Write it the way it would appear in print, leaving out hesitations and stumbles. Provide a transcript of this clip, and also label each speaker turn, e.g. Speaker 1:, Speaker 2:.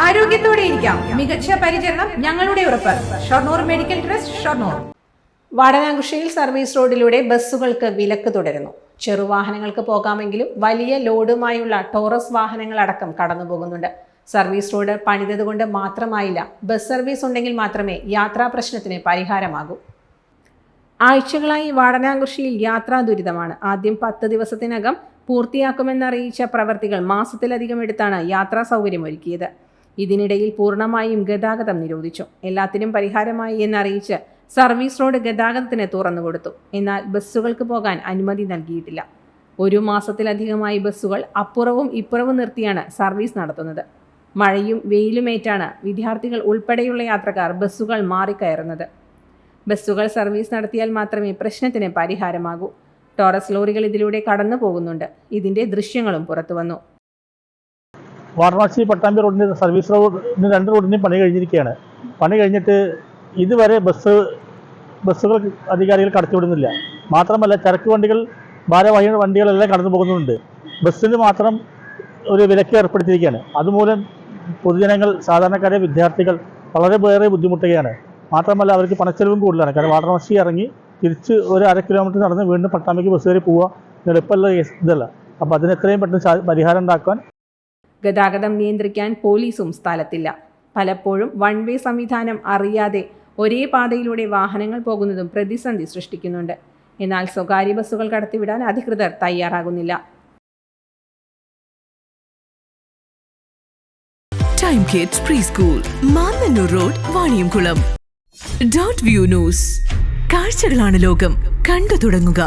Speaker 1: ആരോഗ്യത്തോടെ ഇരിക്കാം. മികച്ച പരിചരണം ഞങ്ങളുടെ ഉറപ്പ്. Shoranur medical trust, Shoranur. വാടനാകുഷിയിൽ സർവീസ് റോഡിലൂടെ ബസ്സുകൾക്ക് വിലക്ക് തുടരുന്നു. ചെറുവാഹനങ്ങൾക്ക് പോകാമെങ്കിലും വലിയ ലോഡുമായുള്ള ടോറസ് വാഹനങ്ങൾ അടക്കം കടന്നുപോകുന്നുണ്ട്. സർവീസ് റോഡ് പണിതതുകൊണ്ട് മാത്രമായില്ല, ബസ് സർവീസ് ഉണ്ടെങ്കിൽ മാത്രമേ യാത്രാ പ്രശ്നത്തിന് പരിഹാരമാകൂ. ആഴ്ചകളായി വാടനാകുഷിയിൽ യാത്രാ ദുരിതമാണ്. ആദ്യം 10 ദിവസത്തിനകം പൂർത്തിയാക്കുമെന്നറിയിച്ച പ്രവർത്തികൾ മാസത്തിലധികം എടുത്താണ് യാത്രാ സൗകര്യം ഒരുക്കിയത്. ഇതിനിടയിൽ പൂർണ്ണമായും ഗതാഗതം നിരോധിച്ചു. എല്ലാത്തിനും പരിഹാരമായി എന്നറിയിച്ച് സർവീസ് റോഡ് ഗതാഗതത്തിന് തുറന്നുകൊടുത്തു. എന്നാൽ ബസ്സുകൾക്ക് പോകാൻ അനുമതി നൽകിയിട്ടില്ല. 1 മാസത്തിലധികമായി ബസ്സുകൾ അപ്പുറവും ഇപ്പുറവും നിർത്തിയാണ് സർവീസ് നടത്തുന്നത്. മഴയും വെയിലുമേറ്റാണ് വിദ്യാർത്ഥികൾ ഉൾപ്പെടെയുള്ള യാത്രക്കാർ ബസ്സുകൾ മാറിക്കയറുന്നത്. ബസ്സുകൾ സർവീസ് നടത്തിയാൽ മാത്രമേ പ്രശ്നത്തിന് പരിഹാരമാകൂ. ടോറസ് ലോറികൾ ഇതിലൂടെ കടന്നു പോകുന്നുണ്ട്. ഇതിന്റെ ദൃശ്യങ്ങളും പുറത്തു വന്നു.
Speaker 2: വാരണാസി പട്ടാമ്പി റോഡിൻ്റെ സർവീസ് റോഡിന് 2 റോഡിൻ്റെയും പണി കഴിഞ്ഞിരിക്കുകയാണ്. പണി കഴിഞ്ഞിട്ട് ഇതുവരെ ബസ്സുകൾ അധികാരികൾ കടത്തിവിടുന്നില്ല. മാത്രമല്ല ചരക്ക് വണ്ടികൾ, ഭാരവാഹി വണ്ടികളെല്ലാം കടന്നു പോകുന്നുണ്ട്. ബസ്സിന് മാത്രം ഒരു വിലക്ക് ഏർപ്പെടുത്തിയിരിക്കുകയാണ്. അതുമൂലം പൊതുജനങ്ങൾ, സാധാരണക്കാരെ, വിദ്യാർത്ഥികൾ വളരെ ബുദ്ധിമുട്ടുകയാണ്. മാത്രമല്ല അവർക്ക് പണച്ചെലവും കൂടുതലാണ്. കാരണം വാരണാസി ഇറങ്ങി തിരിച്ച് ഒരു 1/2 കിലോമീറ്റർ നടന്ന് വീണ്ടും പട്ടാമ്പിക്ക് ബസ് കയറി പോവുക എളുപ്പമുള്ള ഇതല്ല. അപ്പോൾ അതിന് എത്രയും പെട്ടെന്ന് പരിഹാരം ഉണ്ടാക്കാൻ.
Speaker 1: ഗതാഗതം നിയന്ത്രിക്കാൻ പോലീസും സ്ഥലത്തില്ല. പലപ്പോഴും വൺ വേ സംവിധാനം അറിയാതെ ഒരേ പാതയിലൂടെ വാഹനങ്ങൾ പോകുന്നതും പ്രതിസന്ധി സൃഷ്ടിക്കുന്നുണ്ട്. എന്നാൽ സ്വകാര്യ ബസ്സുകൾ കടത്തിവിടാൻ അധികൃതർ തയ്യാറാകുന്നില്ല.
Speaker 3: Time kids pre school, Mannannur road, Vaniyamkulam. .View news. കാഴ്ചകളാണ് ലോകം. കണ്ടു തുടങ്ങുക.